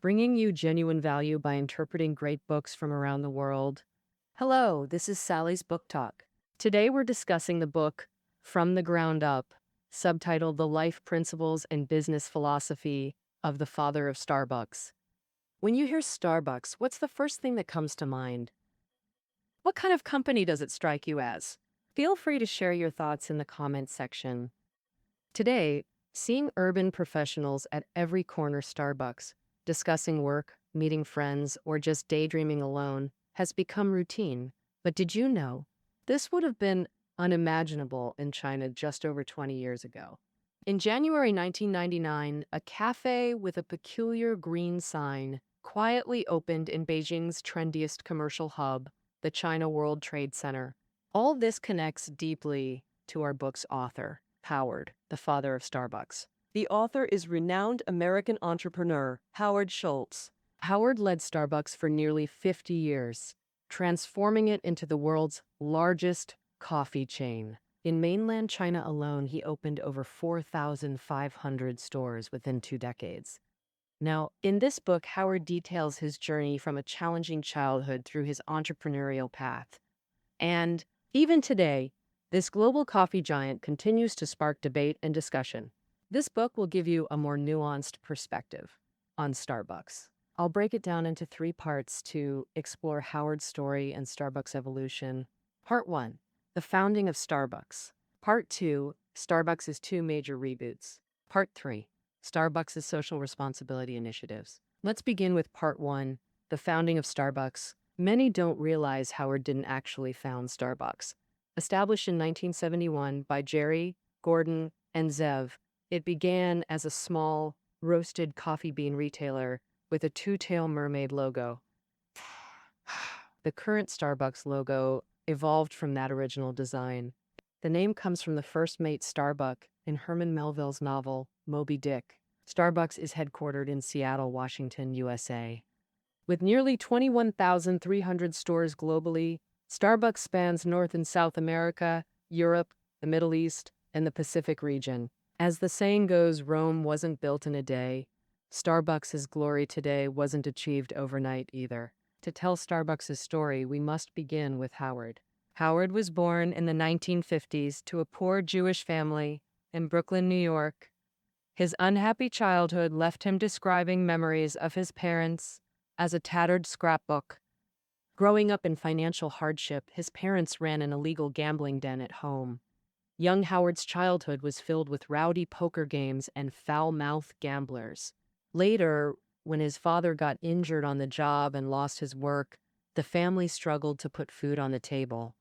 bringing you genuine value by interpreting great books from around the world. Hello, this is Sally's Book Talk. Today we're discussing the book From the Ground Up, subtitled The Life Principles and Business Philosophy of the Father of Starbucks. When you hear Starbucks, what's the first thing that comes to mind? What kind of company does it strike you as? Feel free to share your thoughts in the comments section. Today, seeing urban professionals at every corner Starbucks, discussing work, meeting friends, or just daydreaming alone has become routine. But did you know this would have been unimaginable in China just over 20 years ago? In January 1999, a cafe with a peculiar green sign quietly opened in Beijing's trendiest commercial hub, the China World Trade Center. All this connects deeply to our book's author, Howard, the father of Starbucks. The author is renowned American entrepreneur Howard Schultz. Howard led Starbucks for nearly 50 years, transforming it into the world's largest coffee chain. In mainland China alone, he opened over 4,500 stores within 2 decades. Now, in this book, Howard details his journey from a challenging childhood through his entrepreneurial path. And even today, this global coffee giant continues to spark debate and discussion. This book will give you a more nuanced perspective on Starbucks. I'll break it down into 3 parts to explore Howard's story and Starbucks' evolution. Part 1, the founding of Starbucks. Part 2, Starbucks' 2 major reboots. Part 3, Starbucks' social responsibility initiatives. Let's begin with Part 1, the founding of Starbucks. Many don't realize Howard didn't actually found Starbucks. Established in 1971 by Jerry, Gordon, and Zev, it began as a small, roasted coffee bean retailer with a 2-tail mermaid logo. The current Starbucks logo evolved from that original design. The name comes from the first mate Starbuck in Herman Melville's novel, Moby Dick. Starbucks is headquartered in Seattle, Washington, USA. With nearly 21,300 stores globally, Starbucks spans North and South America, Europe, the Middle East, and the Pacific region. As the saying goes, Rome wasn't built in a day. Starbucks' glory today wasn't achieved overnight either. To tell Starbucks' story, we must begin with Howard. Howard was born in the 1950s to a poor Jewish family in Brooklyn, New York. His unhappy childhood left him describing memories of his parents as a tattered scrapbook. Growing up in financial hardship, his parents ran an illegal gambling den at home. Young Howard's childhood was filled with rowdy poker games and foul-mouthed gamblers. Later, when his father got injured on the job and lost his work, the family struggled to put food on the table.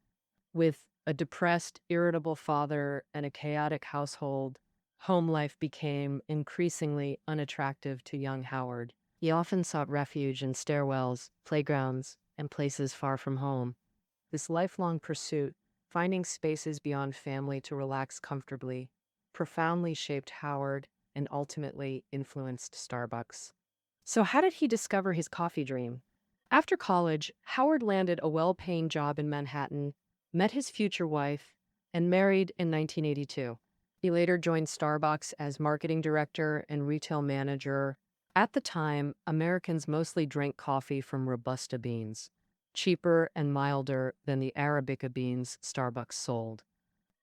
With a depressed, irritable father and a chaotic household, home life became increasingly unattractive to young Howard. He often sought refuge in stairwells, playgrounds, and places far from home. This lifelong pursuit, finding spaces beyond family to relax comfortably, profoundly shaped Howard and ultimately influenced Starbucks. So how did he discover his coffee dream? After college, Howard landed a well-paying job in Manhattan, met his future wife, and married in 1982. He later joined Starbucks as marketing director and retail manager. At the time, Americans mostly drank coffee from Robusta beans, cheaper and milder than the Arabica beans Starbucks sold.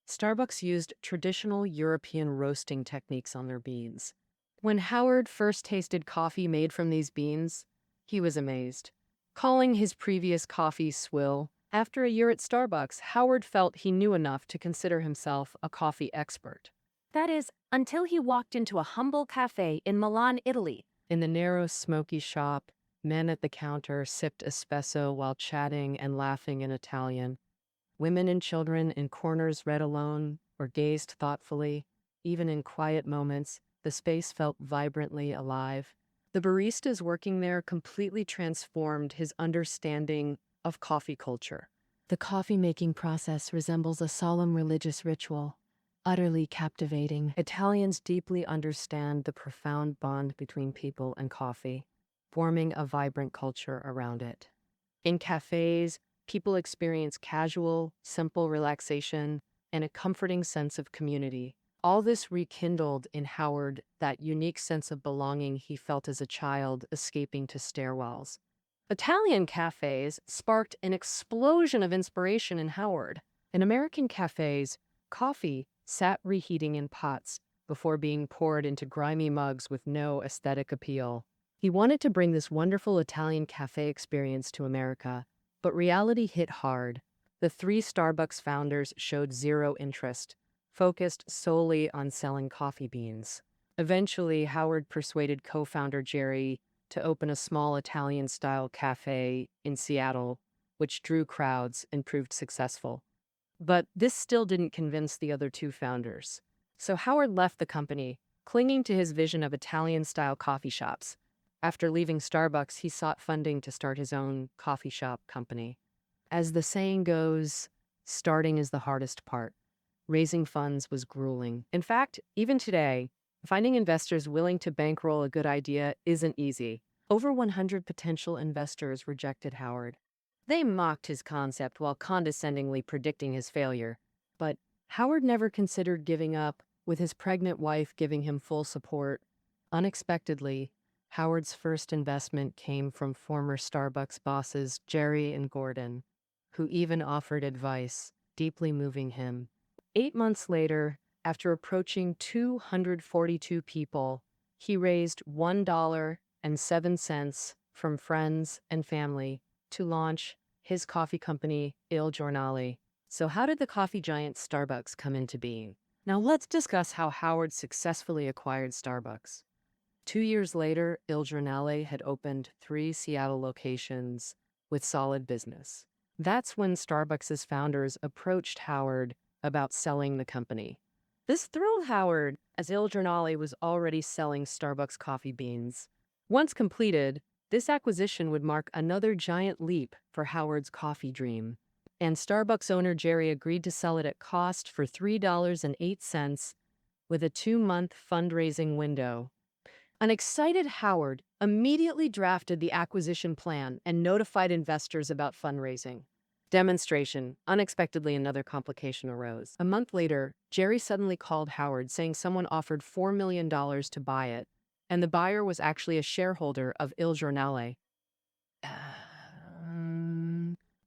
Starbucks used traditional European roasting techniques on their beans. When Howard first tasted coffee made from these beans, he was amazed. Calling his previous coffee swill, after a year at Starbucks, Howard felt he knew enough to consider himself a coffee expert. That is, until he walked into a humble cafe in Milan, Italy. In the narrow, smoky shop, men at the counter sipped espresso while chatting and laughing in Italian. Women and children in corners read alone or gazed thoughtfully. Even in quiet moments, the space felt vibrantly alive. The baristas working there completely transformed his understanding of coffee culture. The coffee-making process resembles a solemn religious ritual, utterly captivating. Italians deeply understand the profound bond between people and coffee, forming a vibrant culture around it. In cafes, people experience casual, simple relaxation and a comforting sense of community. All this rekindled in Howard that unique sense of belonging he felt as a child escaping to stairwells. Italian cafes sparked an explosion of inspiration in Howard. In American cafes, coffee sat reheating in pots before being poured into grimy mugs with no aesthetic appeal. He wanted to bring this wonderful Italian cafe experience to America, but reality hit hard. The three Starbucks founders showed zero interest, focused solely on selling coffee beans. Eventually, Howard persuaded co-founder Jerry to open a small Italian-style cafe in Seattle, which drew crowds and proved successful. But this still didn't convince the other two founders. So Howard left the company, clinging to his vision of Italian-style coffee shops. After leaving Starbucks, he sought funding to start his own coffee shop company. As the saying goes, starting is the hardest part. Raising funds was grueling. In fact, even today, finding investors willing to bankroll a good idea isn't easy. Over 100 potential investors rejected Howard. They mocked his concept while condescendingly predicting his failure. But Howard never considered giving up, with his pregnant wife giving him full support. Unexpectedly, Howard's first investment came from former Starbucks bosses Jerry and Gordon, who even offered advice, deeply moving him. 8 months later, after approaching 242 people, he raised $1.07 from friends and family to launch his coffee company, Il Giornale. So how did the coffee giant Starbucks come into being? Now let's discuss how Howard successfully acquired Starbucks. 2 years later, Il Giornale had opened 3 Seattle locations with solid business. That's when Starbucks' founders approached Howard about selling the company. This thrilled Howard, as Il Giornale was already selling Starbucks coffee beans. Once completed, this acquisition would mark another giant leap for Howard's coffee dream. And Starbucks owner Jerry agreed to sell it at cost for $3.08 with a 2-month fundraising window. An excited Howard immediately drafted the acquisition plan and notified investors about fundraising. Demonstration. Unexpectedly, another complication arose. A month later, Jerry suddenly called Howard saying someone offered $4 million to buy it, and the buyer was actually a shareholder of Il Giornale.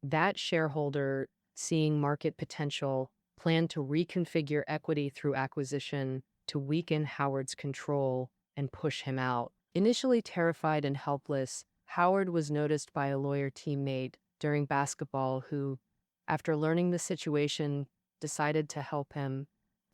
That shareholder, seeing market potential, planned to reconfigure equity through acquisition to weaken Howard's control and push him out. Initially terrified and helpless, Howard was noticed by a lawyer teammate during basketball who, after learning the situation, decided to help him.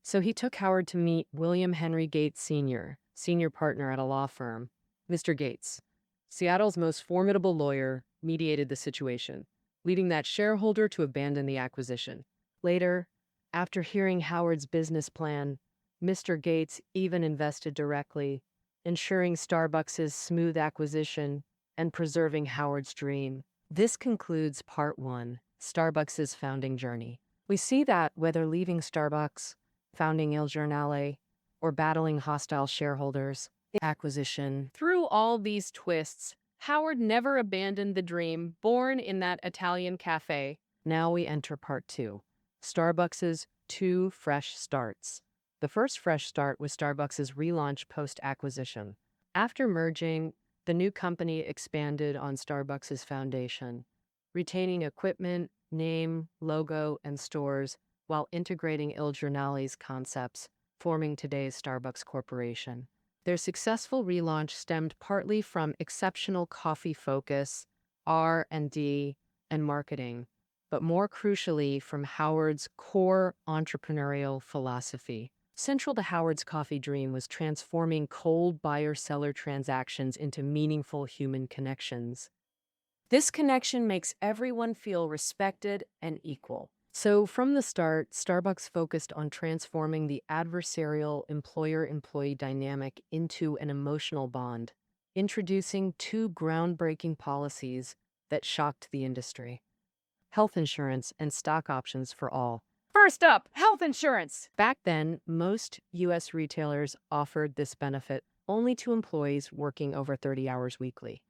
So he took Howard to meet William Henry Gates Sr., senior partner at a law firm. Mr. Gates, Seattle's most formidable lawyer, mediated the situation, leading that shareholder to abandon the acquisition. Later, after hearing Howard's business plan, Mr. Gates even invested directly, ensuring Starbucks' smooth acquisition and preserving Howard's dream. This concludes part 1, Starbucks' founding journey. We see that whether leaving Starbucks, founding Il Giornale, or battling hostile shareholders, acquisition. Through all these twists, Howard never abandoned the dream born in that Italian cafe. Now we enter part 2, Starbucks' 2 fresh starts. The first fresh start was Starbucks' relaunch post-acquisition. After merging, the new company expanded on Starbucks' foundation, retaining equipment, name, logo, and stores while integrating Il Giornale's concepts, forming today's Starbucks Corporation. Their successful relaunch stemmed partly from exceptional coffee focus, R&D, and marketing, but more crucially from Howard's core entrepreneurial philosophy. Central to Howard's coffee dream was transforming cold buyer-seller transactions into meaningful human connections. This connection makes everyone feel respected and equal. So from the start, Starbucks focused on transforming the adversarial employer-employee dynamic into an emotional bond, introducing 2 groundbreaking policies that shocked the industry: health insurance and stock options for all. First up, health insurance. Back then, most U.S. retailers offered this benefit only to employees working over 30 hours weekly.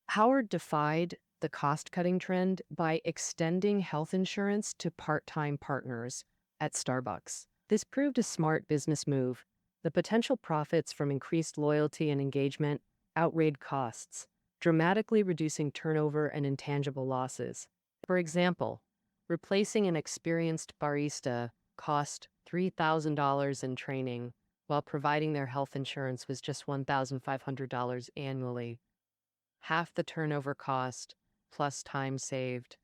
Howard defied the cost-cutting trend by extending health insurance to part-time partners at Starbucks. This proved a smart business move. The potential profits from increased loyalty and engagement outweighed costs, dramatically reducing turnover and intangible losses. For example, replacing an experienced barista cost $3,000 in training, while providing their health insurance was just $1,500 annually, half the turnover cost, plus time saved.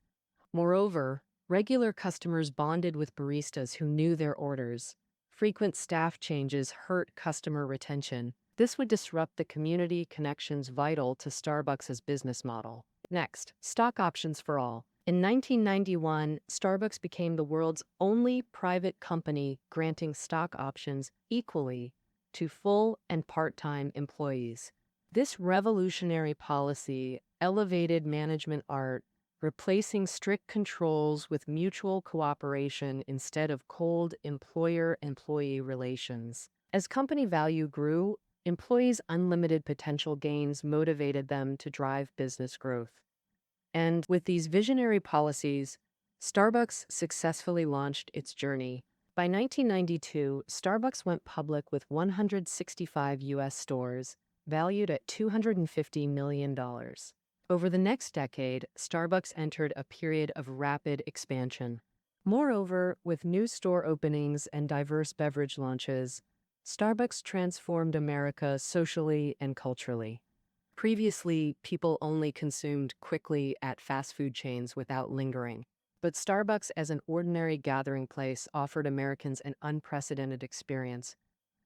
Moreover, regular customers bonded with baristas who knew their orders. Frequent staff changes hurt customer retention. This would disrupt the community connections vital to Starbucks' business model. Next, stock options for all. In 1991, Starbucks became the world's only private company granting stock options equally to full and part-time employees. This revolutionary policy elevated management art, replacing strict controls with mutual cooperation instead of cold employer-employee relations. As company value grew, employees' unlimited potential gains motivated them to drive business growth. And with these visionary policies, Starbucks successfully launched its journey. By 1992, Starbucks went public with 165 U.S. stores, valued at $250 million. Over the next decade, Starbucks entered a period of rapid expansion. Moreover, with new store openings and diverse beverage launches, Starbucks transformed America socially and culturally. Previously, people only consumed quickly at fast food chains without lingering. But Starbucks as an ordinary gathering place offered Americans an unprecedented experience.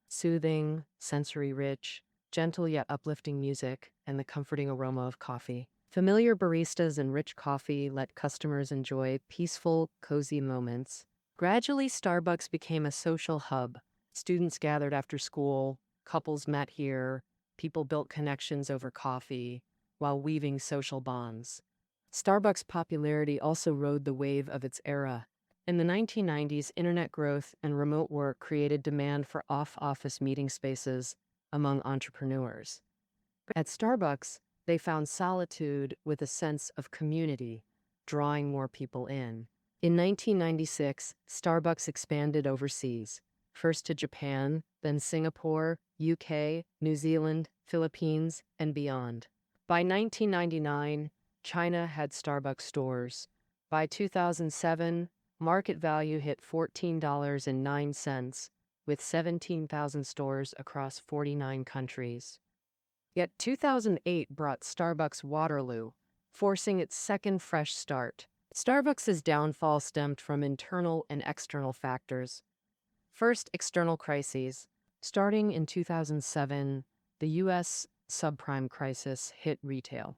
Soothing, sensory-rich, gentle yet uplifting music, and the comforting aroma of coffee. Familiar baristas and rich coffee let customers enjoy peaceful, cozy moments. Gradually, Starbucks became a social hub. Students gathered after school, couples met here, people built connections over coffee, while weaving social bonds. Starbucks' popularity also rode the wave of its era. In the 1990s, internet growth and remote work created demand for off-office meeting spaces among entrepreneurs. At Starbucks, they found solitude with a sense of community, drawing more people in. In 1996, Starbucks expanded overseas, first to Japan, then Singapore, UK, New Zealand, Philippines, and beyond. By 1999, China had Starbucks stores. By 2007, market value hit $14.09, with 17,000 stores across 49 countries. Yet 2008 brought Starbucks Waterloo, forcing its second fresh start. Starbucks' downfall stemmed from internal and external factors. First, external crises. Starting in 2007, the U.S. subprime crisis hit retail.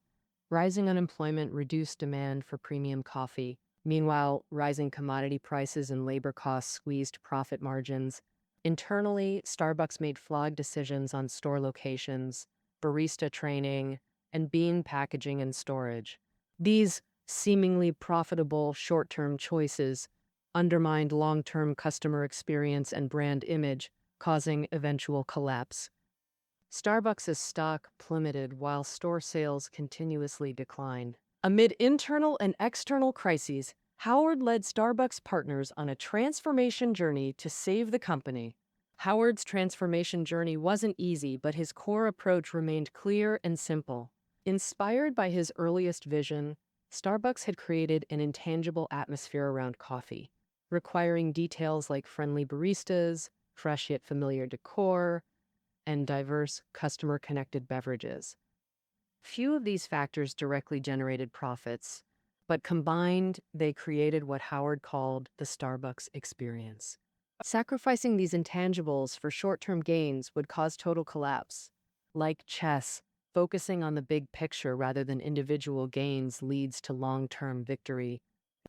Rising unemployment reduced demand for premium coffee. Meanwhile, rising commodity prices and labor costs squeezed profit margins. Internally, Starbucks made flawed decisions on store locations, barista training, and bean packaging and storage. These seemingly profitable short-term choices undermined long-term customer experience and brand image, causing eventual collapse. Starbucks' stock plummeted while store sales continuously declined. Amid internal and external crises, Howard led Starbucks partners on a transformation journey to save the company. Howard's transformation journey wasn't easy, but his core approach remained clear and simple. Inspired by his earliest vision, Starbucks had created an intangible atmosphere around coffee, requiring details like friendly baristas, fresh yet familiar decor, and diverse customer-connected beverages. Few of these factors directly generated profits, but combined, they created what Howard called the Starbucks experience. Sacrificing these intangibles for short-term gains would cause total collapse. Like chess, focusing on the big picture rather than individual gains leads to long-term victory.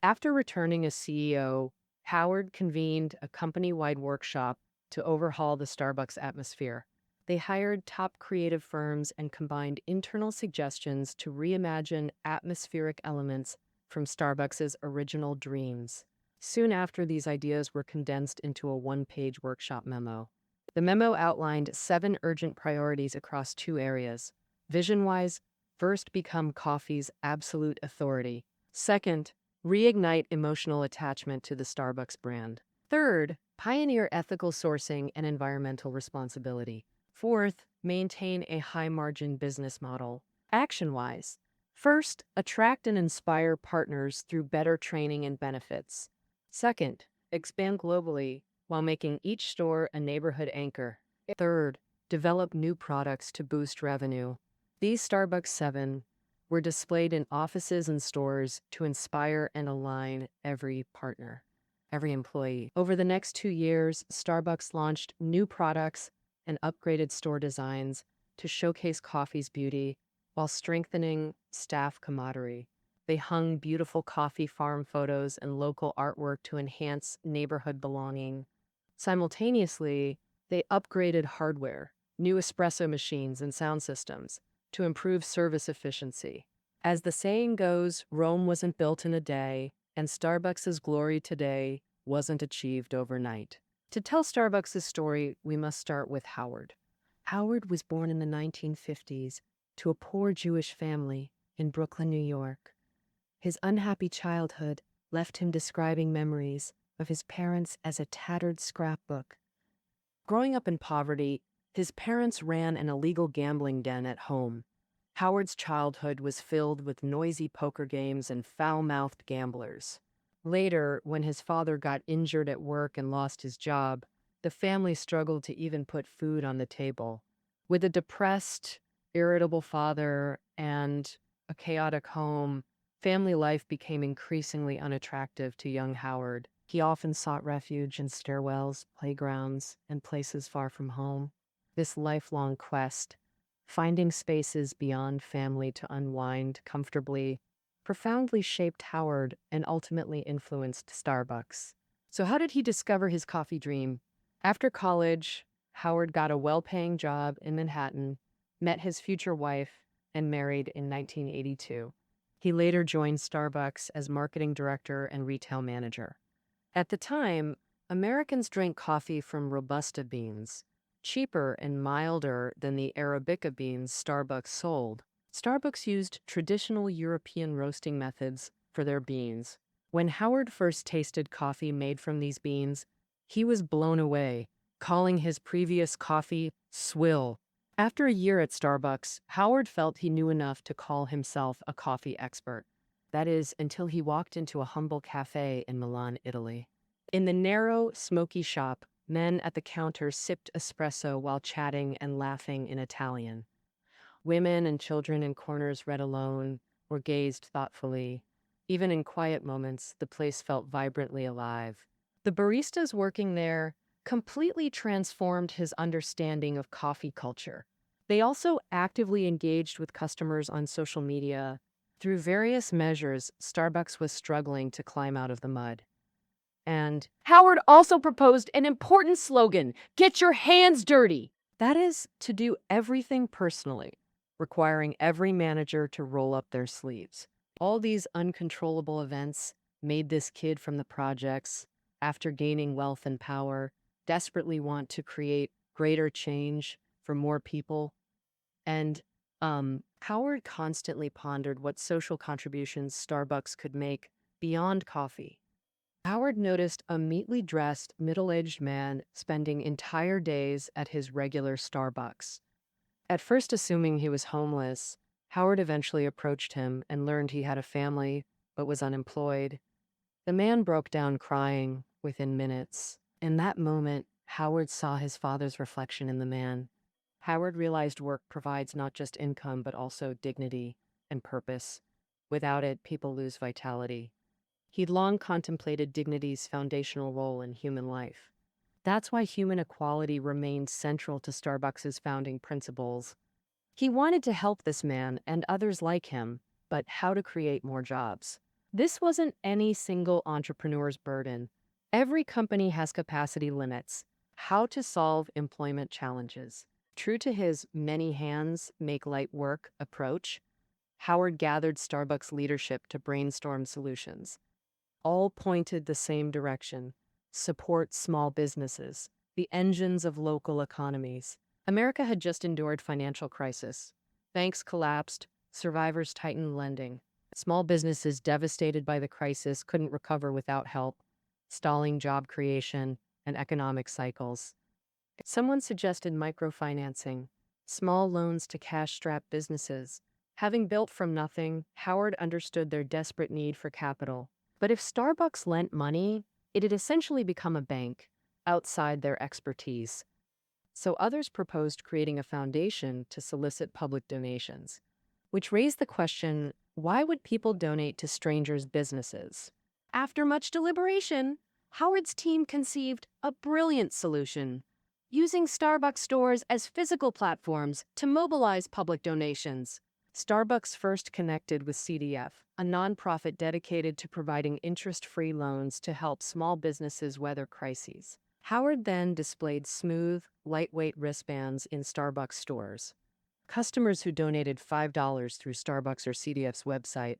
After returning as CEO, Howard convened a company-wide workshop to overhaul the Starbucks atmosphere. They hired top creative firms and combined internal suggestions to reimagine atmospheric elements from Starbucks' original dreams. Soon after, these ideas were condensed into a one-page workshop memo. The memo outlined 7 urgent priorities across 2 areas. Vision-wise, first, become coffee's absolute authority. Second, reignite emotional attachment to the Starbucks brand. Third, Pioneer ethical sourcing and environmental responsibility. Fourth, maintain a high-margin business model. Action-wise, first, attract and inspire partners through better training and benefits. Second, expand globally while making each store a neighborhood anchor. Third, develop new products to boost revenue. These Starbucks 7 were displayed in offices and stores to inspire and align every partner, every employee. Over the next 2 years, Starbucks launched new products and upgraded store designs to showcase coffee's beauty while strengthening staff camaraderie. They hung beautiful coffee farm photos and local artwork to enhance neighborhood belonging. Simultaneously, they upgraded hardware, new espresso machines and sound systems to improve service efficiency. As the saying goes, Rome wasn't built in a day, and Starbucks' glory today wasn't achieved overnight. To tell Starbucks' story, we must start with Howard. Howard was born in the 1950s to a poor Jewish family in Brooklyn, New York. His unhappy childhood left him describing memories of his parents as a tattered scrapbook. Growing up in poverty, his parents ran an illegal gambling den at home. Howard's childhood was filled with noisy poker games and foul-mouthed gamblers. Later, when his father got injured at work and lost his job, the family struggled to even put food on the table. With a depressed, irritable father and a chaotic home, family life became increasingly unattractive to young Howard. He often sought refuge in stairwells, playgrounds, and places far from home. This lifelong quest, finding spaces beyond family to unwind comfortably, profoundly shaped Howard and ultimately influenced Starbucks. So how did he discover his coffee dream? After college, Howard got a well-paying job in Manhattan, met his future wife, and married in 1982. He later joined Starbucks as marketing director and retail manager. At the time, Americans drank coffee from Robusta beans, cheaper and milder than the Arabica beans Starbucks sold. Starbucks used traditional European roasting methods for their beans. When Howard first tasted coffee made from these beans, he was blown away, calling his previous coffee swill. After a year at Starbucks, Howard felt he knew enough to call himself a coffee expert. That is, until he walked into a humble cafe in Milan, Italy. In the narrow, smoky shop, men at the counter sipped espresso while chatting and laughing in Italian. Women and children in corners read alone or gazed thoughtfully. Even in quiet moments, the place felt vibrantly alive. The baristas working there completely transformed his understanding of coffee culture. They also actively engaged with customers on social media. Through various measures, Starbucks was struggling to climb out of the mud. And Howard also proposed an important slogan, "Get your hands dirty." That is, to do everything personally, requiring every manager to roll up their sleeves. All these uncontrollable events made this kid from the projects, after gaining wealth and power, desperately want to create greater change for more people. And Howard constantly pondered what social contributions Starbucks could make beyond coffee. Howard noticed a neatly dressed, middle-aged man spending entire days at his regular Starbucks. At first assuming he was homeless, Howard eventually approached him and learned he had a family but was unemployed. The man broke down crying within minutes. In that moment, Howard saw his father's reflection in the man. Howard realized work provides not just income but also dignity and purpose. Without it, people lose vitality. He'd long contemplated dignity's foundational role in human life. That's why human equality remained central to Starbucks' founding principles. He wanted to help this man and others like him, but how to create more jobs. This wasn't any single entrepreneur's burden. Every company has capacity limits. How to solve employment challenges. True to his many hands make light work approach, Howard gathered Starbucks leadership to brainstorm solutions. All pointed the same direction: support small businesses, the engines of local economies. America had just endured financial crisis. Banks collapsed, survivors tightened lending. Small businesses devastated by the crisis couldn't recover without help, stalling job creation and economic cycles. Someone suggested microfinancing, small loans to cash-strapped businesses. Having built from nothing, Howard understood their desperate need for capital. But if Starbucks lent money, it'd essentially become a bank, outside their expertise. So others proposed creating a foundation to solicit public donations, which raised the question, why would people donate to strangers' businesses? After much deliberation, Howard's team conceived a brilliant solution, using Starbucks stores as physical platforms to mobilize public donations. Starbucks first connected with CDF, a nonprofit dedicated to providing interest-free loans to help small businesses weather crises. Howard then displayed smooth, lightweight wristbands in Starbucks stores. Customers who donated $5 through Starbucks or CDF's website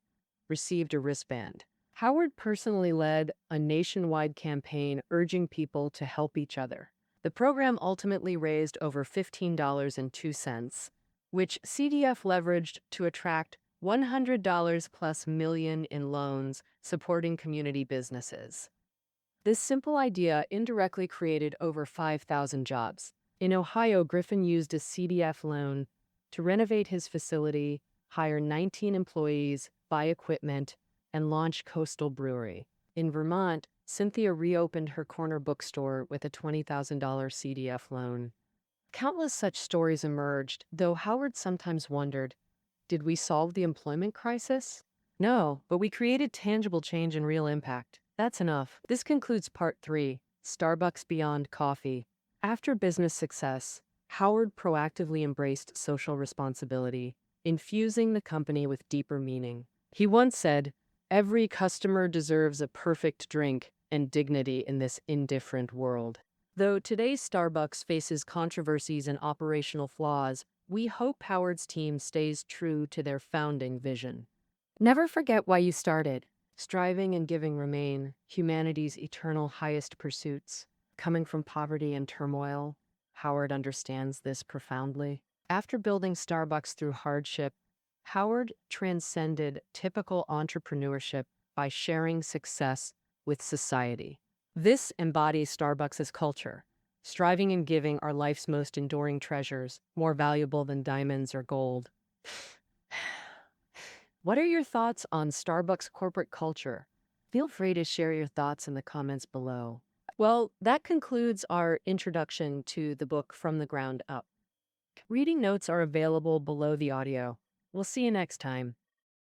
received a wristband. Howard personally led a nationwide campaign urging people to help each other. The program ultimately raised over $15.02, which CDF leveraged to attract $100 plus million in loans supporting community businesses. This simple idea indirectly created over 5,000 jobs. In Ohio, Griffin used a CDF loan to renovate his facility, hire 19 employees, buy equipment, and launch Coastal Brewery. In Vermont, Cynthia reopened her corner bookstore with a $20,000 CDF loan. Countless such stories emerged, though Howard sometimes wondered, did we solve the employment crisis? No, but we created tangible change and real impact. That's enough. This concludes Part 3, Starbucks Beyond Coffee. After business success, Howard proactively embraced social responsibility, infusing the company with deeper meaning. He once said, "Every customer deserves a perfect drink and dignity in this indifferent world." Though today's Starbucks faces controversies and operational flaws, we hope Howard's team stays true to their founding vision. Never forget why you started. Striving and giving remain humanity's eternal highest pursuits. Coming from poverty and turmoil, Howard understands this profoundly. After building Starbucks through hardship, Howard transcended typical entrepreneurship by sharing success with society. This embodies Starbucks' culture. Striving and giving are life's most enduring treasures, more valuable than diamonds or gold. What are your thoughts on Starbucks corporate culture? Feel free to share your thoughts in the comments below. Well, that concludes our introduction to the book From the Ground Up. Reading notes are available below the audio. We'll see you next time.